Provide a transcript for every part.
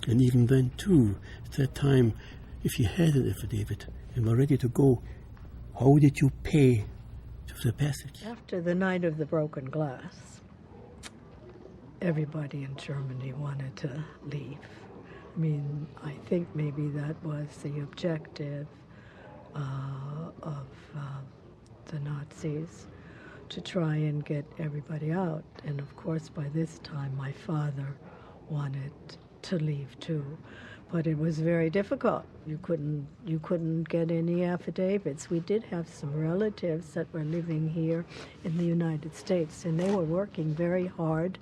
And even then, too, at that time, if you had an affidavit and were ready to go, how did you pay for the passage? After the night of the broken glass, everybody in Germany wanted to leave. I mean, I think maybe that was the objective of the Nazis, to try and get everybody out. And of course, by this time, my father wanted to leave too. But it was very difficult. You couldn't get any affidavits. We did have some relatives that were living here in the United States, and they were working very hard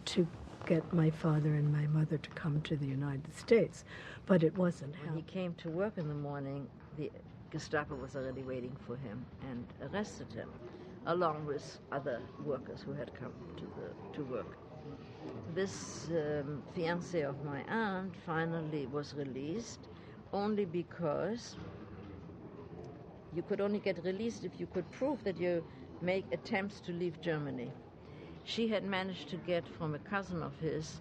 to get my father and my mother to come to the United States. But it wasn't When he came to work in the morning, the Gestapo was already waiting for him and arrested him, along with other workers who had come to work. This fiancé of my aunt finally was released only because you could only get released if you could prove that you make attempts to leave Germany. She had managed to get from a cousin of his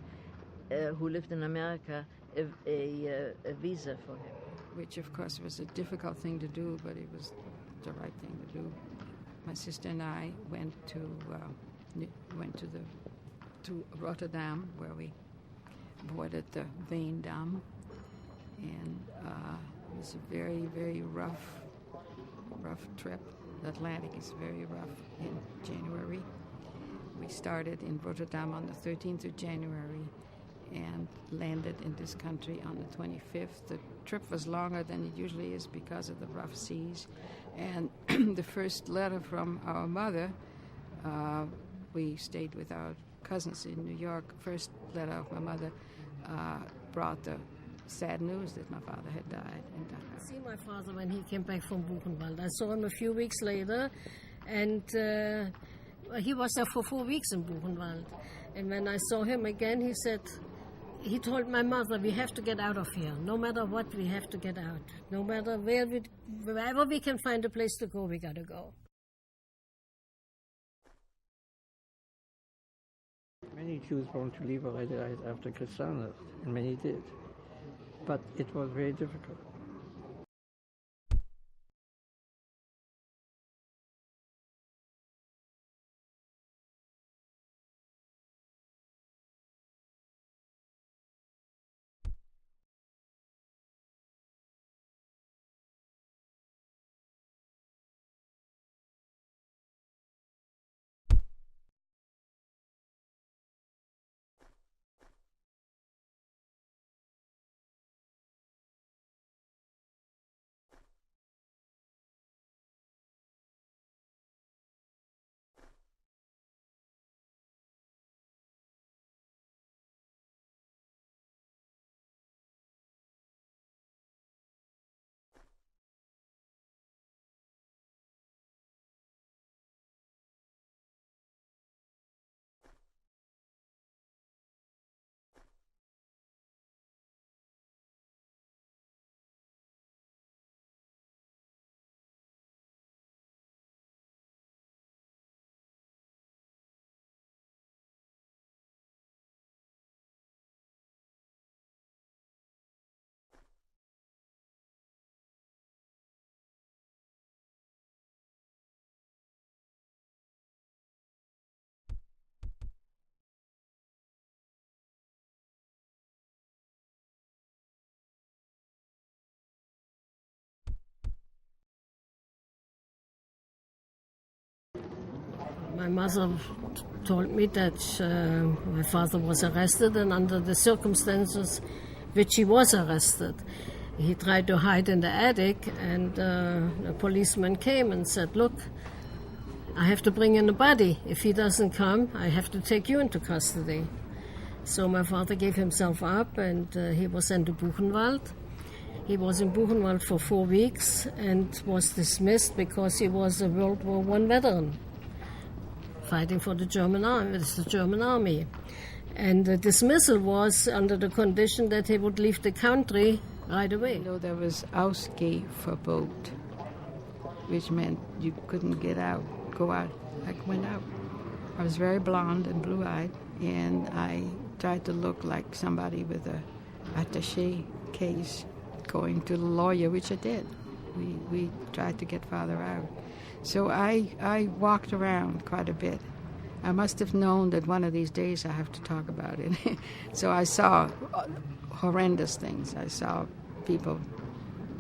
who lived in America a visa for him. Which of course was a difficult thing to do, but it was the right thing to do. My sister and I went to Rotterdam, where we boarded the Veen Dam, and it was a very, very rough trip. The Atlantic is very rough in January. We started in Rotterdam on the 13th of January and landed in this country on the 25th. The trip was longer than it usually is because of the rough seas. And the first letter from our mother, we stayed with our cousins in New York. First letter of my mother brought the sad news that my father had died. I see my father when he came back from Buchenwald. I saw him a few weeks later, and he was there for 4 weeks in Buchenwald. And when I saw him again, he told my mother, we have to get out of here. No matter what, we have to get out. No matter wherever we can find a place to go, we got to go. Many Jews wanted to leave already after Kristallnacht, and many did. But it was very difficult. My mother told me that my father was arrested, and under the circumstances which he was arrested, he tried to hide in the attic, and a policeman came and said, look, I have to bring in a body. If he doesn't come, I have to take you into custody. So my father gave himself up, and he was sent to Buchenwald. He was in Buchenwald for 4 weeks and was dismissed because he was a World War I veteran, fighting for the German army. It's the German army. And the dismissal was under the condition that he would leave the country right away. You know, there was Ausgehverbot, which meant you couldn't go out. I went out. I was very blonde and blue-eyed, and I tried to look like somebody with a attaché case going to the lawyer, which I did. We tried to get father out. So I walked around quite a bit. I must have known that one of these days I have to talk about it. So I saw horrendous things. I saw people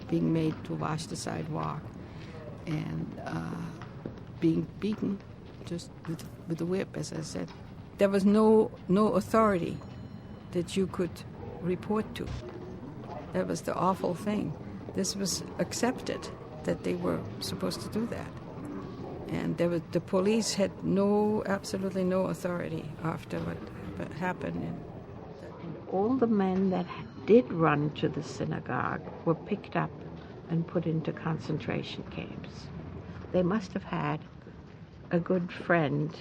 being made to wash the sidewalk and being beaten just with a whip, as I said. There was no authority that you could report to. That was the awful thing. This was accepted that they were supposed to do that. And the police had absolutely no authority after what happened. And all the men that did run to the synagogue were picked up and put into concentration camps. They must have had a good friend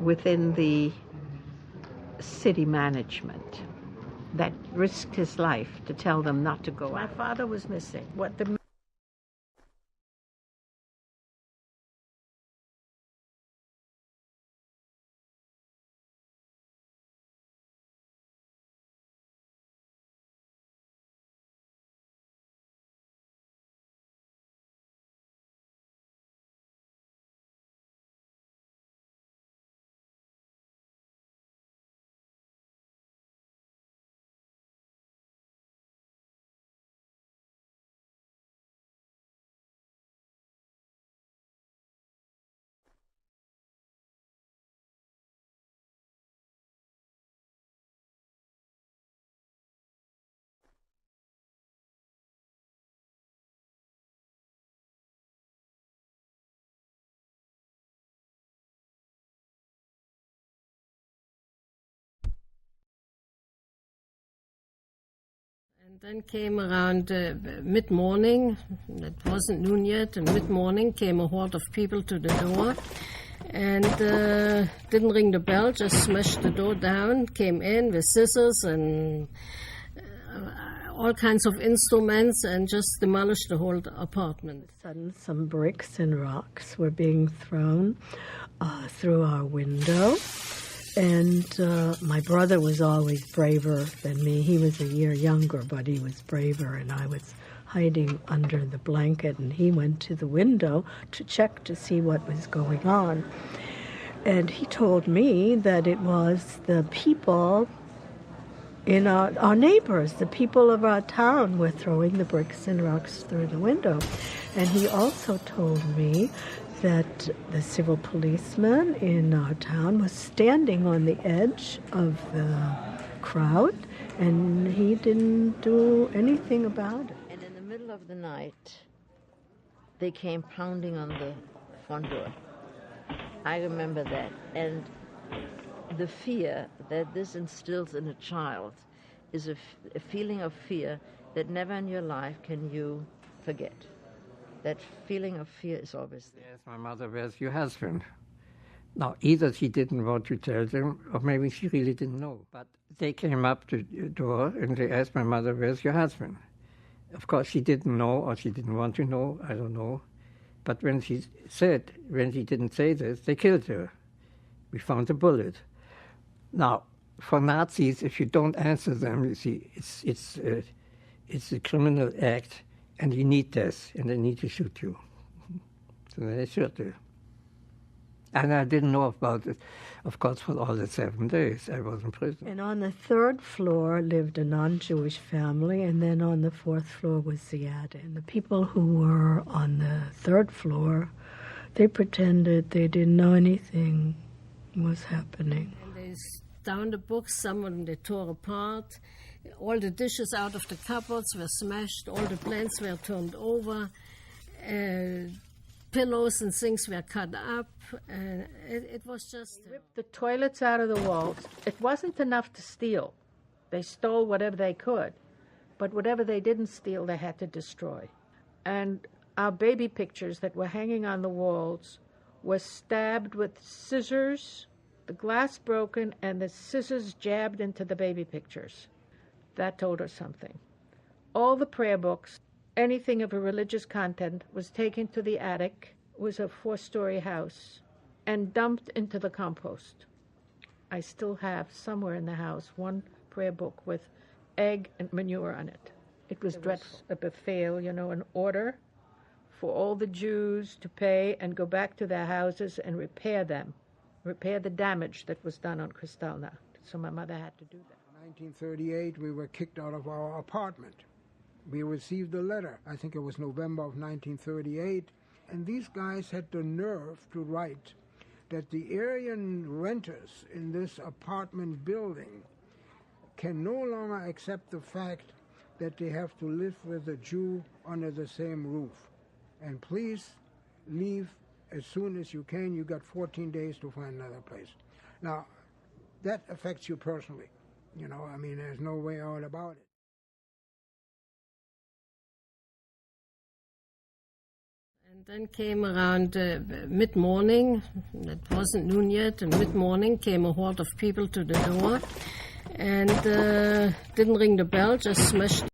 within the city management that risked his life to tell them not to go. My father was missing. And then came around mid-morning, it wasn't noon yet, and mid-morning came a horde of people to the door and didn't ring the bell, just smashed the door down, came in with scissors and all kinds of instruments and just demolished the whole apartment. Suddenly some bricks and rocks were being thrown through our window. And my brother was always braver than me. He was a year younger, but he was braver, and I was hiding under the blanket, and he went to the window to check to see what was going on. And he told me that it was the people in our neighbors, the people of our town were throwing the bricks and rocks through the window. And he also told me that the civil policeman in our town was standing on the edge of the crowd, and he didn't do anything about it. And in the middle of the night, they came pounding on the front door. I remember that. And the fear that this instills in a child is a feeling of fear that never in your life can you forget. That feeling of fear is always there. Yes, my mother, where's your husband? Now, either she didn't want to tell them, or maybe she really didn't know. But they came up to the door and they asked my mother, where's your husband? Of course, she didn't know, or she didn't want to know, I don't know. But when she didn't say this, they killed her. We found a bullet. Now, for Nazis, if you don't answer them, you see, it's a criminal act. And you need this, and they need to shoot you. So they shot her. And I didn't know about it, of course, for all the 7 days. I was in prison. And on the 3rd floor lived a non-Jewish family, and then on the 4th floor was the attic. And the people who were on the 3rd floor, they pretended they didn't know anything was happening. And they down the books, some of them they tore apart. All the dishes out of the cupboards were smashed. All the plants were turned over. Pillows and things were cut up. It was just... They ripped the toilets out of the walls. It wasn't enough to steal. They stole whatever they could. But whatever they didn't steal, they had to destroy. And our baby pictures that were hanging on the walls were stabbed with scissors, the glass broken, and the scissors jabbed into the baby pictures. That told her something. All the prayer books, anything of a religious content, was taken to the attic. It was a 4-story house, and dumped into the compost. I still have somewhere in the house one prayer book with egg and manure on it. It was dreadful. A buffet, an order for all the Jews to pay and go back to their houses and repair the damage that was done on Kristallnacht. So my mother had to do that. In 1938, we were kicked out of our apartment. We received a letter, I think it was November of 1938, and these guys had the nerve to write that the Aryan renters in this apartment building can no longer accept the fact that they have to live with a Jew under the same roof. And please leave as soon as you can. You got 14 days to find another place. Now, that affects you personally. There's no way out about it. And then came around mid-morning, it wasn't noon yet, and mid-morning came a horde of people to the door and didn't ring the bell, just smashed